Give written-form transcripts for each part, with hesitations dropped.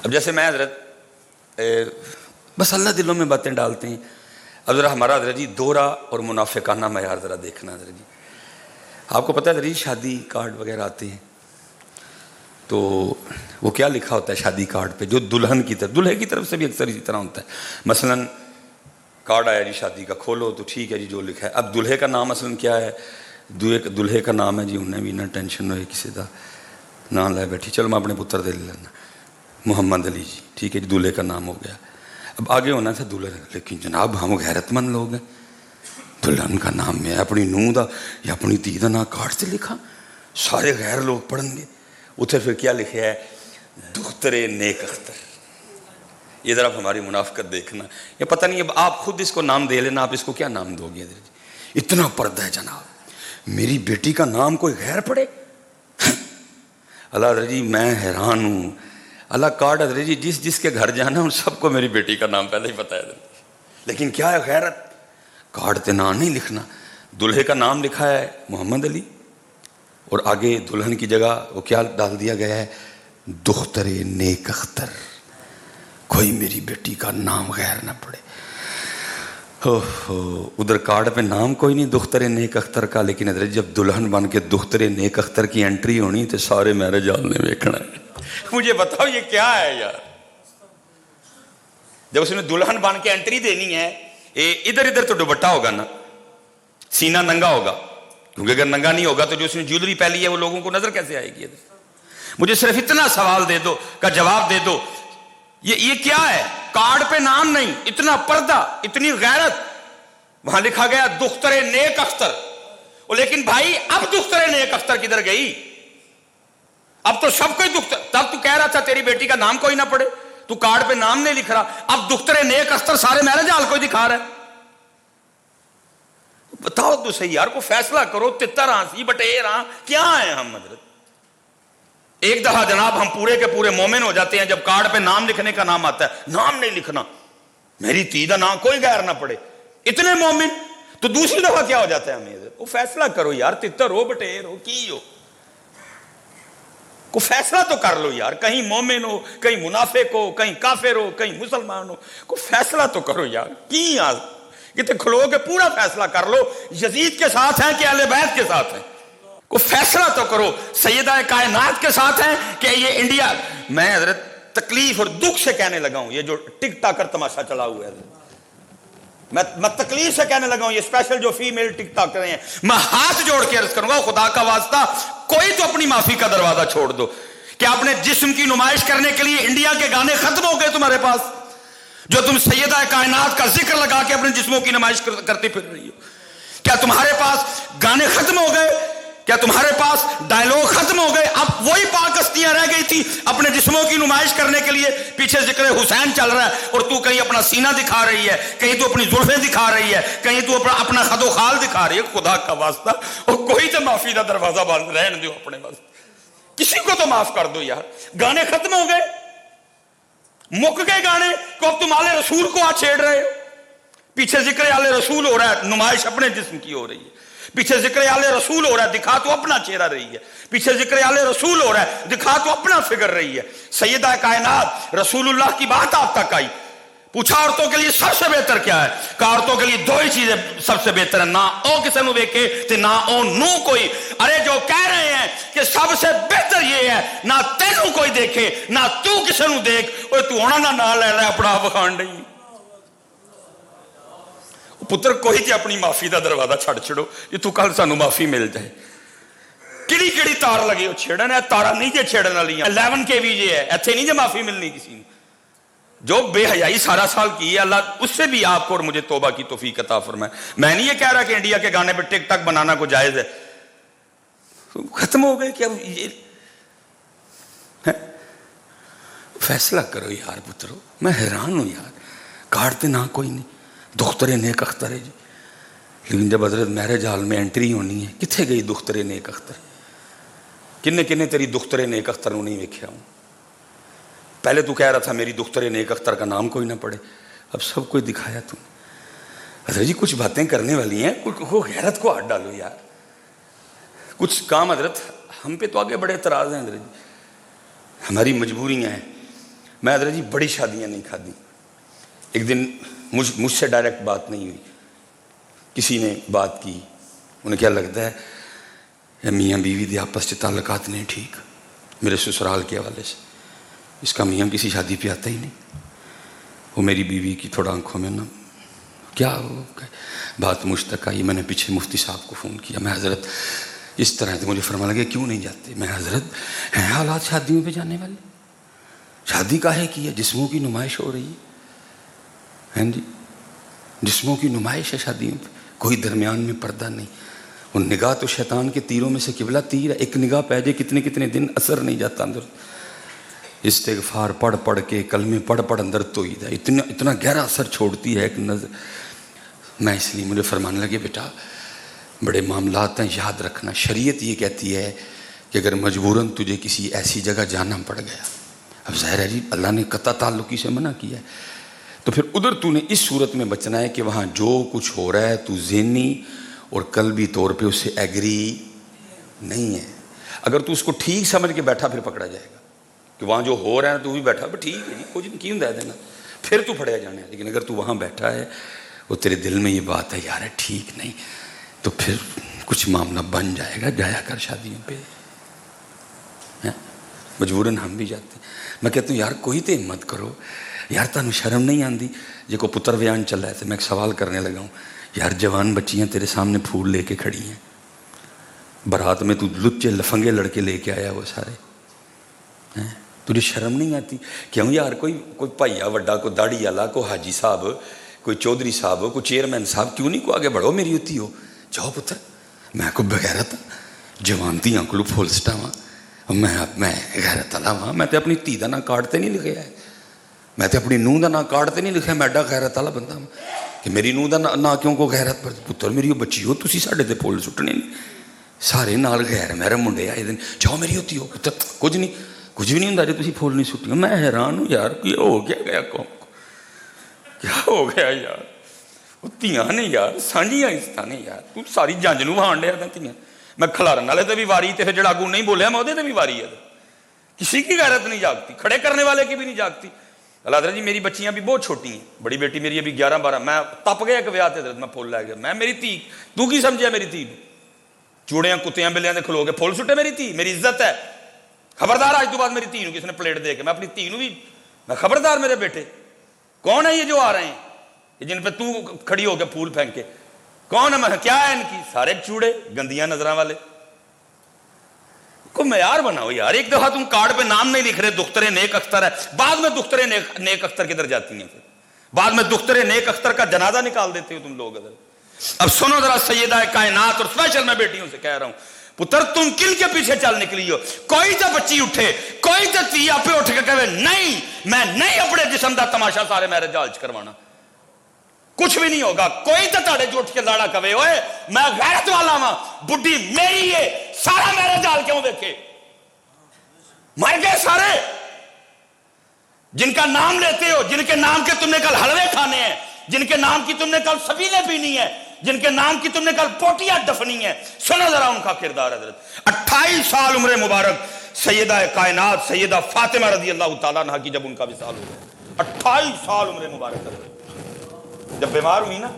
اب جیسے میں حضرت بس اللہ دلوں میں باتیں ڈالتے ہیں. اب ذرا ہمارا حضرت جی دورہ اور منافقانہ معیار ذرا دیکھنا حضرت جی. آپ کو پتہ ہے حضرت جی شادی کارڈ وغیرہ آتے ہیں تو وہ کیا لکھا ہوتا ہے شادی کارڈ پہ, جو دلہن کی طرف, دلہے کی طرف سے بھی اکثر اسی طرح ہوتا ہے. مثلاً کارڈ آیا جی شادی کا, کھولو تو ٹھیک ہے جی جو لکھا ہے. اب دلہے کا نام مثلاً کیا ہے, دلہے کا نام ہے جی, انہیں بھی نہ ٹینشن ہوئے کسی کا نام لائے بیٹھی, چلو میں اپنے پتر دے لینا محمد علی جی, ٹھیک ہے جی دلہے کا نام ہو گیا. اب آگے ہونا تھا دلہن, لیکن جناب ہم غیرت مند لوگ ہیں, دلہن کا نام میں اپنی نوح دا یا اپنی دھی دا نام کارڈ سے لکھا, سارے غیر لوگ پڑھیں گے. اتھے پھر کیا لکھا ہے, دختر نیک اختر. یہ ذرا ہماری منافقت دیکھنا, یہ پتہ نہیں اب آپ خود اس کو نام دے لینا, آپ اس کو کیا نام دو گے. اتنا پردہ ہے جناب, میری بیٹی کا نام کوئی غیر پڑھے. اللہ حضرت جی میں حیران ہوں. اللہ کارڈ حضرت جی جس جس کے گھر جانا ان سب کو میری بیٹی کا نام پہلے ہی پتہ ہے, لیکن کیا ہے غیرت, کارڈ پہ نام نہیں لکھنا. دلہے کا نام لکھا ہے محمد علی اور آگے دلہن کی جگہ وہ کیا ڈال دیا گیا ہے, دختر نیک اختر. کوئی میری بیٹی کا نام غیر نہ پڑے. ادھر کارڈ پہ نام کوئی نہیں دختر نیک اختر کا, لیکن حضرت جب دلہن بن کے دختر نیک اختر کی انٹری ہونی تو سارے میرج ہال نے دیکھنا ہے. مجھے بتاؤ یہ کیا ہے یار. جب اس نے دلہن بن کے انٹری دینی ہے, ادھر ادھر تو دوپٹہ ہوگا نا, سینہ ننگا ہوگا, کیونکہ اگر ننگا نہیں ہوگا تو جو اس نے جیولری پہلی ہے وہ لوگوں کو نظر کیسے آئے گی. مجھے صرف اتنا سوال دے دو کا جواب دے دو, یہ کیا ہے. کارڈ پہ نام نہیں, اتنا پردہ, اتنی غیرت. وہاں لکھا گیا دختر نیک اختر, لیکن بھائی اب دختر نیک اختر کدھر گئی. اب تو سب کوئی دختر, تب تو کہہ رہا تھا تیری بیٹی کا نام کوئی نہ پڑے, تو کارڈ پہ نام نہیں لکھ رہا, اب دختر نیک اختر سارے میرج ہال کو دکھا رہا ہے. بتاؤ تو صحیح یار, کو فیصلہ کرو. تتر آنسی بٹیر ہاں کیا ہے ہم حضرت. ایک دفعہ جناب ہم پورے کے پورے مومن ہو جاتے ہیں جب کارڈ پہ نام لکھنے کا نام آتا ہے, نام نہیں لکھنا, میری تیدہ نام کوئی غیر نہ پڑے, اتنے مومن. تو دوسری دفعہ کیا ہو جاتا ہے ہمیں, وہ فیصلہ کرو یار, تتر ہو بٹیر ہو کی ہو, کو فیصلہ تو کر لو یار. کہیں مومن ہو, کہیں منافق ہو, کہیں کافر ہو, کہیں مسلمان ہو, کو فیصلہ تو کرو یار. کی آج کہتے کھلو کے پورا فیصلہ کر لو, یزید کے ساتھ ہیں کہ اہل بیت کے ساتھ ہیں. کو فیصلہ تو کرو, سیدہ کائنات کے ساتھ ہیں کہ یہ انڈیا. میں حضرت تکلیف اور دکھ سے کہنے لگا ہوں, یہ جو ٹک ٹاکر تماشا چلا ہوا ہے, میں تکلیف سے کہنے لگا ہوں, یہ اسپیشل جو فیمیل ٹک ٹاکر ہیں, میں ہاتھ جوڑ کے عرض کروں گا خدا کا واسطہ کوئی تو اپنی معافی کا دروازہ چھوڑ دو. کہ اپنے جسم کی نمائش کرنے کے لیے انڈیا کے گانے ختم ہو گئے تمہارے پاس, جو تم سیدہ کائنات کا ذکر لگا کے اپنے جسموں کی نمائش کرتی پھر رہی ہو. کیا تمہارے پاس گانے ختم ہو گئے, کیا تمہارے پاس ڈائلوگ ختم ہو گئے. اب وہی پاک ہستیاں رہ گئی تھی اپنے جسموں کی نمائش کرنے کے لیے, پیچھے ذکر حسین چل رہا ہے اور تو کہیں اپنا سینہ دکھا رہی ہے, کہیں تو اپنی زلفیں دکھا رہی ہے, کہیں تو اپنا خد و خال دکھا رہی ہے. خدا کا واسطہ اور کوئی تو معافی کا دروازہ بند رہنے دو اپنے واسطے, کسی کو تو معاف کر دو یار. گانے ختم ہو گئے, مک گئے گانے, کو اب تم آل رسول کو آج چھیڑ رہے ہو. پیچھے ذکر آل رسول ہو رہا ہے, نمائش اپنے جسم کی ہو رہی ہے. پیچھے ذکر آل رسول ہو رہا ہے, دکھا تو اپنا چہرہ رہی ہے. پیچھے ذکر آل رسول ہو رہا ہے, دکھا تو اپنا فگر رہی ہے. سیدہ کائنات رسول اللہ کی بات آپ تک آئی, پوچھا عورتوں کے لیے سب سے بہتر کیا ہے, کہا عورتوں کے لیے دو ہی چیزیں سب سے بہتر ہیں, نہ او کسی نو دیکھے تے نہ او نو کوئی. ارے جو کہہ رہے ہیں کہ سب سے بہتر یہ ہے نہ تینوں کوئی دیکھے نہ تو کسی نو دیکھ, اوے تو ہونا نہ لے لے اپنا آپ کھان نہیں. پتر کوئی تے اپنی معافی دا دروازہ چھڑ چھڑو, یہ تو کل سانو معافی مل جائے. کیڑی کیڑی تار لگے ہو چھیڑن, ہے تارا نہیں جے چھیڑن والی 11 کے وی جے ہے, ایتھے نہیں جے معافی ملنی کسی نے. جو بے حیائی سارا سال کی ہے, اللہ اس سے بھی آپ کو اور مجھے توبہ کی توفیق عطا فرمائے. میں نہیں یہ کہہ رہا کہ انڈیا کے گانے پہ ٹک ٹاک بنانا کو جائز ہے, ختم ہو گئے کہ اب یہ فیصلہ کرو یار پترو. میں حیران ہوں یار, کارڈ پہ نہ کوئی نہیں, دختر نیک اختر ہے جی, لیکن جب حضرت میرج ہال میں انٹری ہونی ہے, کتنے گئی دختر نیک اختر. کنے کنے تیری دختر نیک اختر نو نہیں ویکھیا ہوں. پہلے تو کہہ رہا تھا میری دختر نیک اختر کا نام کوئی نہ پڑے, اب سب کوئی دکھایا تم نے. حضرت جی کچھ باتیں کرنے والی ہیں, غیرت کو ہاتھ ڈالو یار. کچھ کام حضرت ہم پہ تو آگے بڑے اعتراض ہیں حضرت جی, ہماری مجبوریاں ہیں. میں حضرت جی بڑی شادیاں نہیں کھا دی. ایک دن مجھ سے ڈائریکٹ بات نہیں ہوئی, کسی نے بات کی, انہیں کیا لگتا ہے میاں بیوی دے آپس سے تعلقات نہیں ٹھیک میرے سسرال کے حوالے سے, اس کا میاں کسی شادی پہ آتا ہی نہیں. وہ میری بیوی کی تھوڑا آنکھوں میں نا کیا بات مجھ تک آئی. میں نے پیچھے مفتی صاحب کو فون کیا, میں حضرت اس طرح سے, مجھے فرما لگے کیوں نہیں جاتے. میں حضرت ہیں حالات شادیوں پہ جانے والے, شادی کاہے کی ہے, جسموں کی نمائش ہو رہی ہے جی, جسموں کی نمائش ہے شادیوں پہ, کوئی درمیان میں پردہ نہیں. وہ نگاہ تو شیطان کے تیروں میں سے قبلہ تیر ہے, ایک نگاہ پہ جائے کتنے کتنے دن اثر نہیں جاتا اندر. استغفار پڑھ پڑھ کے کلمے پڑھ پڑھ اندر تو ہی جائے, اتنا گہرا اثر چھوڑتی ہے ایک نظر. میں اس لیے مجھے فرمانے لگے بیٹا بڑے معاملات ہیں, یاد رکھنا شریعت یہ کہتی ہے کہ اگر مجبوراً تجھے کسی ایسی جگہ جانا پڑ گیا, اب ظاہر ہے جی اللہ نے قطع تعلقی سے منع کیا ہے, تو پھر ادھر تو نے اس صورت میں بچنا ہے کہ وہاں جو کچھ ہو رہا ہے تو ذہنی اور قلبی طور پہ اس سے ایگری نہیں ہے. اگر تو اس کو ٹھیک سمجھ کے بیٹھا پھر پکڑا جائے گا کہ وہاں جو ہو رہا ہے تو بھی بیٹھا ٹھیک ہے جی کچھ نہیں کیوں دے دینا, پھر تو پڑیا جانا ہے. لیکن اگر تو وہاں بیٹھا ہے وہ تیرے دل میں یہ بات ہے یار ٹھیک نہیں, تو پھر کچھ معاملہ بن جائے گا. جایا کر شادیوں پہ, مجبوراً ہم بھی جاتے ہیں. میں کہتا ہوں یار کوئی تو ہمت کرو یار, تانوں شرم نہیں آندی جے کو پتر بیان چل رہا ہے. تو میں ایک سوال کرنے لگا ہوں یار, جوان بچیاں تیرے سامنے پھول لے کے کھڑی ہیں, برات میں تو لچے لفنگے لڑکے لے کے آیا وہ سارے, تجھے شرم نہیں آتی؟ کیوں یار کوئی بھائیا وڈا, کوئی داڑھی والا, کوئی حاجی صاحب, کوئی چودھری صاحب, کوئی چیئرمین صاحب, کیوں نہیں کو آگے بڑھو میری ہوتی ہو. جاؤ پتر, میں کو بغیرت جوان دھیاں کو پھول سٹاواں, میں غیرت والا ہاں. میں تو اپنی دھی کا نام کارڈ تے نہیں لکھیا ہے, میں تو اپنی نوح کا نام کارڈ تے نہیں لکھا, میں ایڈا غیرت والا بندہ ہوں کہ میری نوح کا نام کیوں کو غیرت پر. پتر میری وہ بچی ہو, تسی ساڈے تے پھول سٹنے نہیں, سارے نال غیر محرم منڈے آئے دن. جاؤ میری ہوتی ہو پتر, کچھ بھی نہیں ہوں جی تسی پھول نہیں سٹیاں. میں حیران ہوں یار کیا ہو گیا قوم کو, کیا ہو گیا یار. تیاں نے یار سانجیاں عزت نے یار, تو ساری جنج نو وہان ڈیا تیاں. میں کھلارن والے تے بھی واری, تے پھر جڑا اگوں نہیں بولیا میں وہ بھی واری ہے. کسی کی غیرت نہیں جاگتی, کھڑے کرنے والے کی بھی نہیں جاگتی. اللہ حضرت جی میری بچیاں بھی بہت چھوٹی ہیں, بڑی بیٹی میری ابھی 11-12, میں تپ گیا ایک ویاہ تے حضرت میں پھول لے گیا. میں میری تھی, تو کی سمجھیا میری تھی, چوڑیاں کتیاں بلیاں دے کھلو کے پھول سٹے میری تھی, میری عزت ہے. خبردار آج تو بعد میری تھی کسی نے پلیٹ دے کے, میں اپنی تھی بھی میں خبردار. میرے بیٹے کون ہے یہ جو آ رہے ہیں جن پہ تو کھڑی ہو کے پھول پھینک کے, کون ہے؟ میں کیا ہے ان کی, سارے چوڑے گندیاں نظراں والے. کو معیار بناؤ یار. ایک دفعہ تم کارڈ پہ نام نہیں لکھ رہے دختر نیک اختر ہے, بعد میں دختر نیک اختر کدھر جاتی ہیں, پھر بعد میں دختر نیک اختر کا جنازہ نکال دیتے ہو تم لوگ. اب سنو ذرا سیدہ کائنات, اور اسپیشل میں بیٹیوں سے کہہ رہا ہوں, پتر تم کن کے پیچھے چل نکلی ہو؟ کوئی تو بچی اٹھے, کوئی تو تھی آپ اٹھ کے کہے نہیں میں نہیں اپنے جسم دا تماشا سارے میرے جال چ کروانا, کچھ بھی نہیں ہوگا. کوئی تو تاڑے جو اٹھ کے لاڑا کہے ہوئے میں غیرت والا ہاں, بڈھی میری ہے, سارا میرے جال کیوں دیکھے؟ مر گئے سارے جن کا نام لیتے ہو, جن کے نام کے تم نے کل حلوے کھانے ہیں, جن کے نام کی تم نے کل سبیلیں پینی ہے, جن کے نام کی تم نے کل پوٹیاں دفنی ہیں. سنو ذرا ان کا کردار. حضرت 28 سال عمر مبارک سیدہ کائنات سیدہ فاطمہ رضی اللہ تعالیٰ عنہ کی جب ان کا وصال ہوا, 28 سال عمر مبارک جب بیمار ہوئی نا,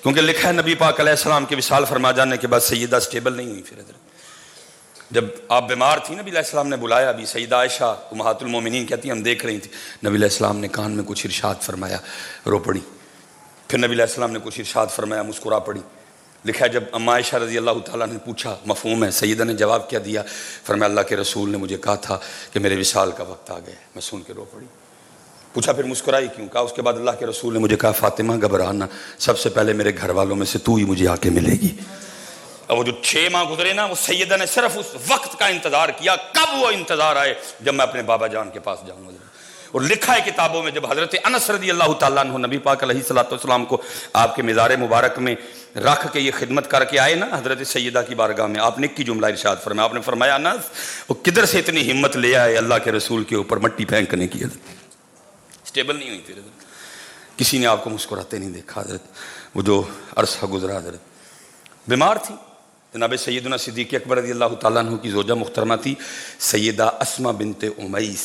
کیونکہ لکھا ہے نبی پاک علیہ السلام کے وصال فرما جانے کے بعد سیدہ سٹیبل نہیں ہوئی. پھر حضرت جب آپ بیمار تھی, نبی علیہ السلام نے بلایا, ابھی سیدہ عائشہ امہات المومنین کہتی ہیں ہم دیکھ رہی تھی, نبی علیہ السلام نے کان میں کچھ ارشاد فرمایا, رو پڑی. پھر نبی علیہ السلام نے کچھ ارشاد فرمایا, مسکرا پڑی. لکھا ہے جب اما عائشہ رضی اللہ تعالیٰ نے پوچھا, مفہوم ہے, سیدہ نے جواب کیا دیا, فرمایا اللہ کے رسول نے مجھے کہا تھا کہ میرے وصال کا وقت آ گیا. میں سن کے رو پڑی. پوچھا پھر مسکرائی کیوں؟ کہا اس کے بعد اللہ کے رسول نے مجھے کہا فاطمہ گھبرانا, سب سے پہلے میرے گھر والوں میں سے تو ہی مجھے آ کے ملے گی. اب وہ جو 6 ماہ گزرے نا, وہ سیدہ نے صرف اس وقت کا انتظار کیا, کب وہ انتظار آئے جب میں اپنے بابا جان کے پاس جاؤں گا. اور لکھا ہے کتابوں میں جب حضرت انس رضی اللہ تعالیٰ عنہ نبی پاک علیہ الصلوۃ والسلام کو آپ کے مزار مبارک میں رکھ کے یہ خدمت کر کے آئے نا حضرت سیدہ کی بارگاہ میں, آپ نے ایک کی جملہ ارشاد فرمایا, آپ نے فرمایا انس وہ کدھر سے اتنی ہمت لے آئے اللہ کے رسول کے اوپر مٹی پھینکنے کی. سٹیبل نہیں ہوئی. پھر کسی نے آپ کو مسکراتے نہیں دیکھا. حضرت وہ جو عرصہ گزرا, حضرت بیمار تھی. جناب سیدنا صدیق اکبر رضی اللہ تعالیٰ عنہ کی زوجہ محترمہ تھی سیدہ اسماء بنت امیس.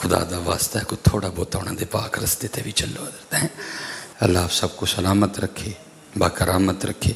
خدا دا واسطہ ہے کوئی تھوڑا بہت انہاں دے پاک رستے تے بھی چلو حضرت ہیں. اللہ آپ سب کو سلامت رکھے، باکرامت رکھے.